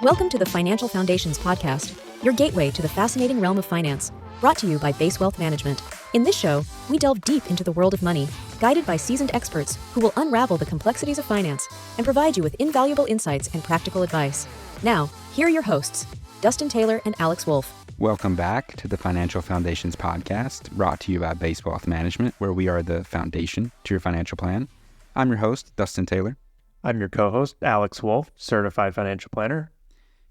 Welcome to the Financial Foundations podcast, your gateway to the fascinating realm of finance, brought to you by Base Wealth Management. In this show, we delve deep into the world of money, guided by seasoned experts who will unravel the complexities of finance and provide you with invaluable insights and practical advice. Now, here are your hosts, Dustin Taylor and Alex Wolfe. Welcome back to the Financial Foundations podcast, brought to you by Base Wealth Management, where we are the foundation to your financial plan. I'm your host, Dustin Taylor. I'm your co-host, Alex Wolfe, certified financial planner.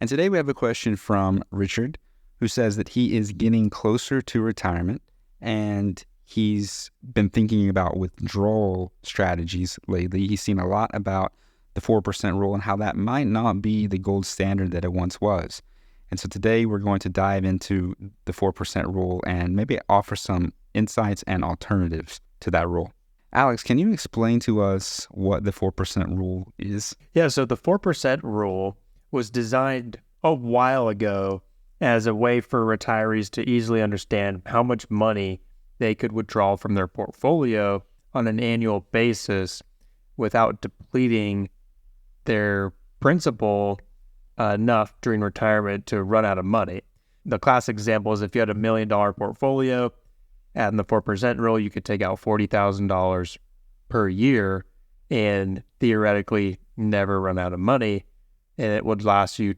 And today we have a question from Richard, who says that he is getting closer to retirement and he's been thinking about withdrawal strategies lately. He's seen a lot about the 4% rule and how that might not be the gold standard that it once was. And so today we're going to dive into the 4% rule and maybe offer some insights and alternatives to that rule. Alex, can you explain to us what the 4% rule is? Yeah, so the 4% rule was designed a while ago as a way for retirees to easily understand how much money they could withdraw from their portfolio on an annual basis without depleting their principal enough during retirement to run out of money. The classic example is if you had $1 million portfolio, adding the 4% rule, you could take out $40,000 per year and theoretically never run out of money, and it would last you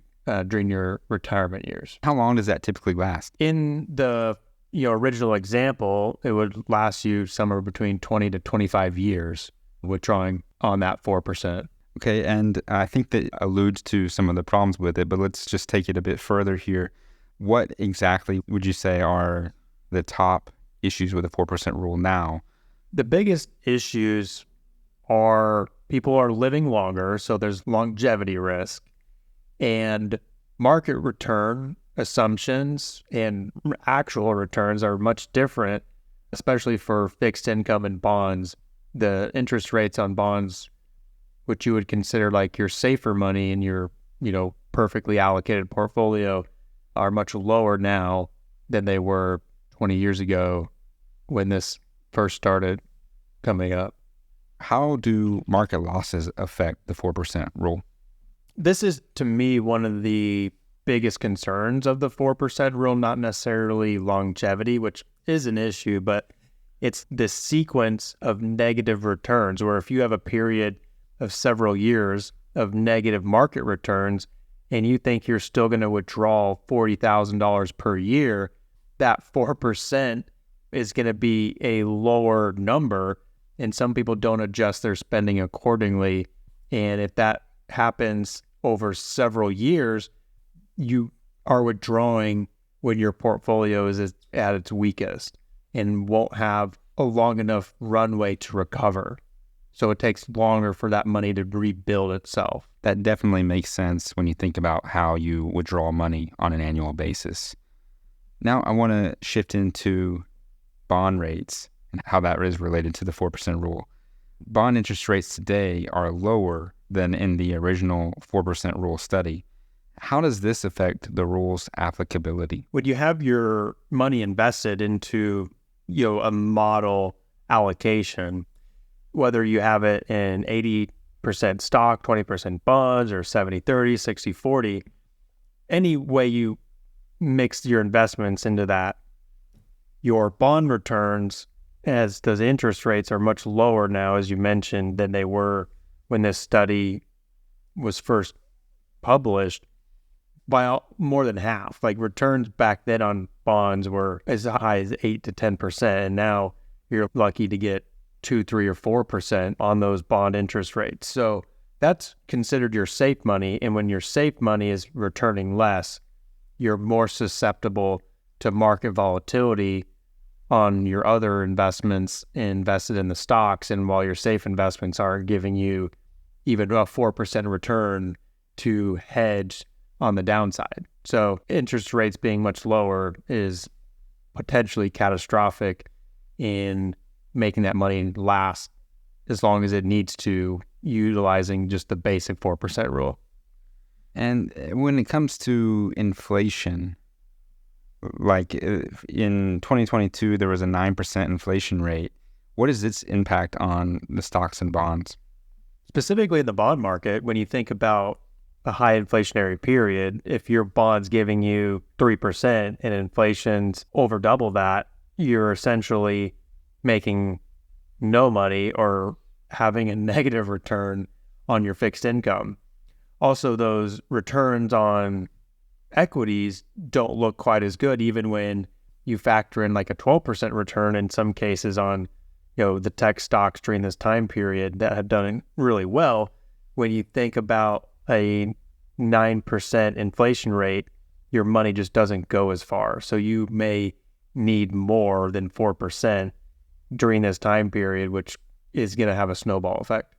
during your retirement years. How long does that typically last? In the original example, it would last you somewhere between 20 to 25 years withdrawing on that 4%. Okay, and I think that alludes to some of the problems with it, but let's just take it a bit further here. What exactly would you say are the top issues with the 4% rule now? The biggest issues are people are living longer, so there's longevity risk, and market return assumptions and actual returns are much different, especially for fixed income and bonds. The interest rates on bonds, which you would consider like your safer money in your, perfectly allocated portfolio, are much lower now than they were 20 years ago when this first started coming up. How do market losses affect the 4% rule? This is, to me, one of the biggest concerns of the 4% rule, not necessarily longevity, which is an issue, but it's the sequence of negative returns, where if you have a period of several years of negative market returns and you think you're still going to withdraw $40,000 per year, that 4% is going to be a lower number, and some people don't adjust their spending accordingly. And if that happens over several years, you are withdrawing when your portfolio is at its weakest and won't have a long enough runway to recover. So it takes longer for that money to rebuild itself. That definitely makes sense when you think about how you withdraw money on an annual basis. Now I want to shift into bond rates and how that is related to the 4% rule. Bond interest rates today are lower than in the original 4% rule study. How does this affect the rule's applicability? When you have your money invested into, a model allocation, whether you have it in 80% stock, 20% bonds, or 70-30, 60-40, any way you mix your investments into that, your bond returns, as those interest rates are much lower now, as you mentioned, than they were when this study was first published, by more than half. Like returns back then on bonds were as high as 8 to 10%, and now you're lucky to get 2, 3, or 4% on those bond interest rates. So that's considered your safe money, and when your safe money is returning less, you're more susceptible to market volatility on your other investments invested in the stocks, and while your safe investments are giving you even a 4% return to hedge on the downside. So interest rates being much lower is potentially catastrophic in making that money last as long as it needs to, utilizing just the basic 4% rule. And when it comes to inflation, like in 2022, there was a 9% inflation rate. What is its impact on the stocks and bonds? Specifically in the bond market, when you think about a high inflationary period, if your bond's giving you 3% and inflation's over double that, you're essentially making no money or having a negative return on your fixed income. Also, those returns on equities don't look quite as good, even when you factor in like a 12% return in some cases on, the tech stocks during this time period that have done really well. When you think about a 9% inflation rate, your money just doesn't go as far. So you may need more than 4% during this time period, which is going to have a snowball effect.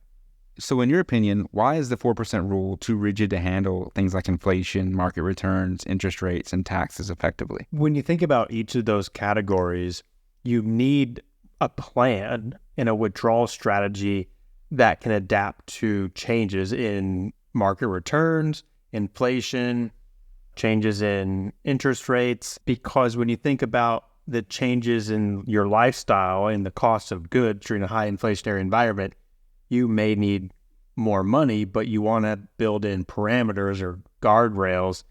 So in your opinion, why is the 4% rule too rigid to handle things like inflation, market returns, interest rates, and taxes effectively? When you think about each of those categories, you need a plan and a withdrawal strategy that can adapt to changes in market returns, inflation, changes in interest rates. Because when you think about the changes in your lifestyle and the cost of goods during a high inflationary environment, you may need more money, but you want to build in parameters or guardrails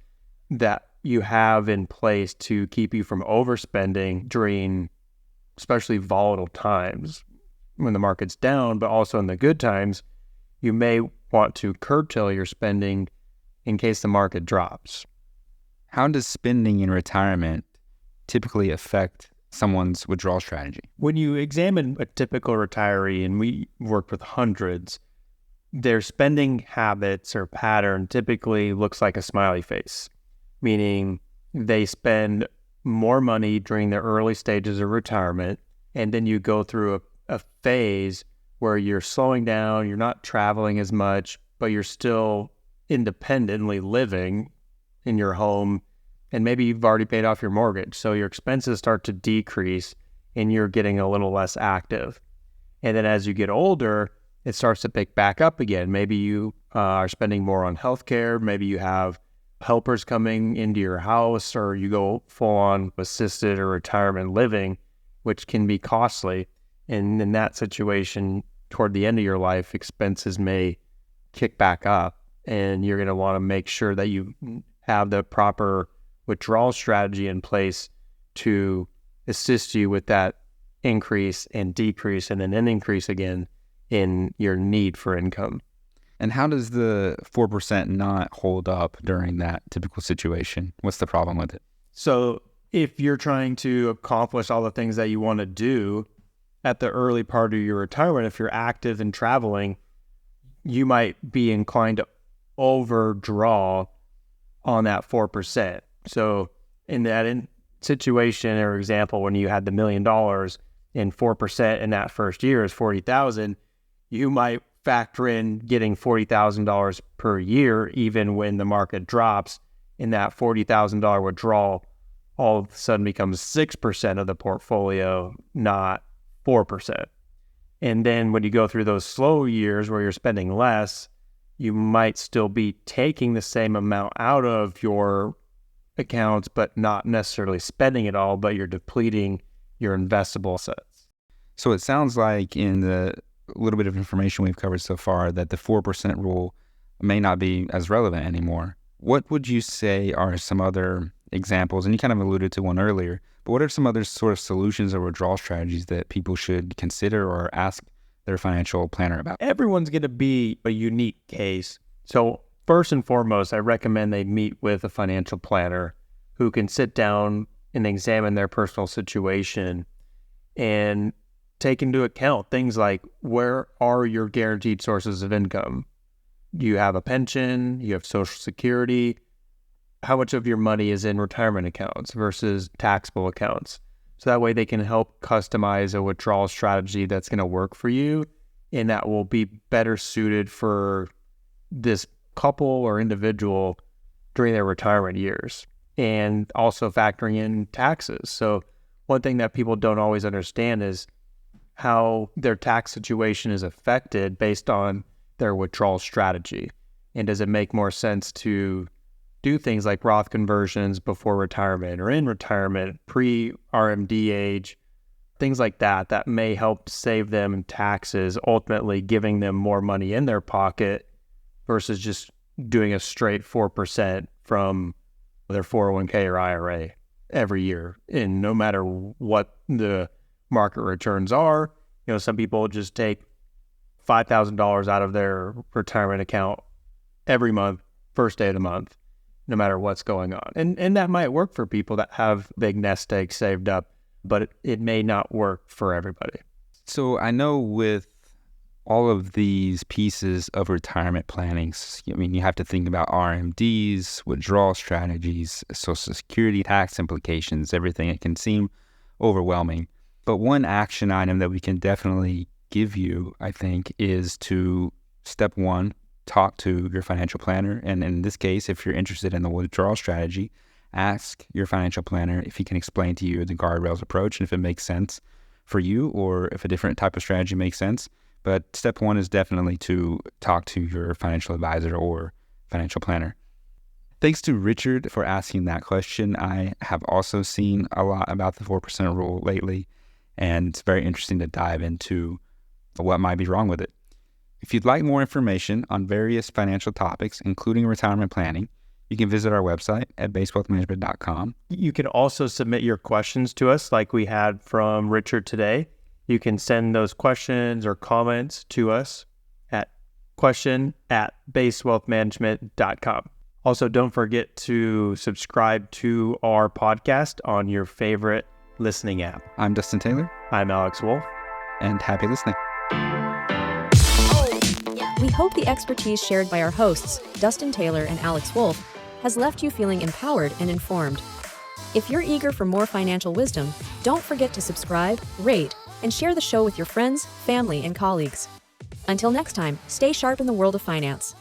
that you have in place to keep you from overspending during especially volatile times when the market's down, but also in the good times, you may want to curtail your spending in case the market drops. How does spending in retirement typically affect someone's withdrawal strategy? When you examine a typical retiree, and we worked with hundreds, their spending habits or pattern typically looks like a smiley face, meaning they spend more money during the early stages of retirement, and then you go through a phase where you're slowing down, you're not traveling as much, but you're still independently living in your home, and maybe you've already paid off your mortgage, so your expenses start to decrease and you're getting a little less active. And then as you get older, it starts to pick back up again. Maybe you are spending more on healthcare, maybe you have helpers coming into your house, or you go full-on assisted or retirement living, which can be costly. And in that situation, toward the end of your life, expenses may kick back up, and you're going to want to make sure that you have the proper withdrawal strategy in place to assist you with that increase and decrease and then an increase again in your need for income. And how does the 4% not hold up during that typical situation? What's the problem with it? So if you're trying to accomplish all the things that you want to do at the early part of your retirement, if you're active and traveling, you might be inclined to overdraw on that 4%. So in that situation or example, when you had the $1 million and 4% in that first year is $40,000, you might factor in getting $40,000 per year, even when the market drops, and that $40,000 withdrawal all of a sudden becomes 6% of the portfolio, not 4%. And then when you go through those slow years where you're spending less, you might still be taking the same amount out of your accounts, but not necessarily spending it all, but you're depleting your investable assets. So it sounds like in the little bit of information we've covered so far that the 4% rule may not be as relevant anymore. What would you say are some other examples, and you kind of alluded to one earlier, but what are some other sort of solutions or withdrawal strategies that people should consider or ask their financial planner about? Everyone's going to be a unique case. So first and foremost, I recommend they meet with a financial planner who can sit down and examine their personal situation and take into account things like, where are your guaranteed sources of income? Do you have a pension? You have Social Security? How much of your money is in retirement accounts versus taxable accounts? So that way they can help customize a withdrawal strategy that's going to work for you and that will be better suited for this couple or individual during their retirement years, and also factoring in taxes. So one thing that people don't always understand is how their tax situation is affected based on their withdrawal strategy. And does it make more sense to do things like Roth conversions before retirement or in retirement, pre-RMD age, things like that, that may help save them taxes, ultimately giving them more money in their pocket versus just doing a straight 4% from their 401k or IRA every year. And no matter what the market returns are, some people just take $5,000 out of their retirement account every month, first day of the month, no matter what's going on. And that might work for people that have big nest eggs saved up, but it may not work for everybody. So I know with all of these pieces of retirement planning, you have to think about RMDs, withdrawal strategies, Social Security tax implications, everything. It can seem overwhelming. But one action item that we can definitely give you, I think, is to step one, talk to your financial planner. And in this case, if you're interested in the withdrawal strategy, ask your financial planner if he can explain to you the guardrails approach and if it makes sense for you or if a different type of strategy makes sense. But step one is definitely to talk to your financial advisor or financial planner. Thanks to Richard for asking that question. I have also seen a lot about the 4% rule lately, and it's very interesting to dive into what might be wrong with it. If you'd like more information on various financial topics, including retirement planning, you can visit our website at basewealthmanagement.com. You can also submit your questions to us like we had from Richard today. You can send those questions or comments to us at question@basewealthmanagement.com. Also, don't forget to subscribe to our podcast on your favorite listening app. I'm Dustin Taylor. I'm Alex Wolfe. And happy listening. We hope the expertise shared by our hosts, Dustin Taylor and Alex Wolfe, has left you feeling empowered and informed. If you're eager for more financial wisdom, don't forget to subscribe, rate, and share the show with your friends, family, and colleagues. Until next time, stay sharp in the world of finance.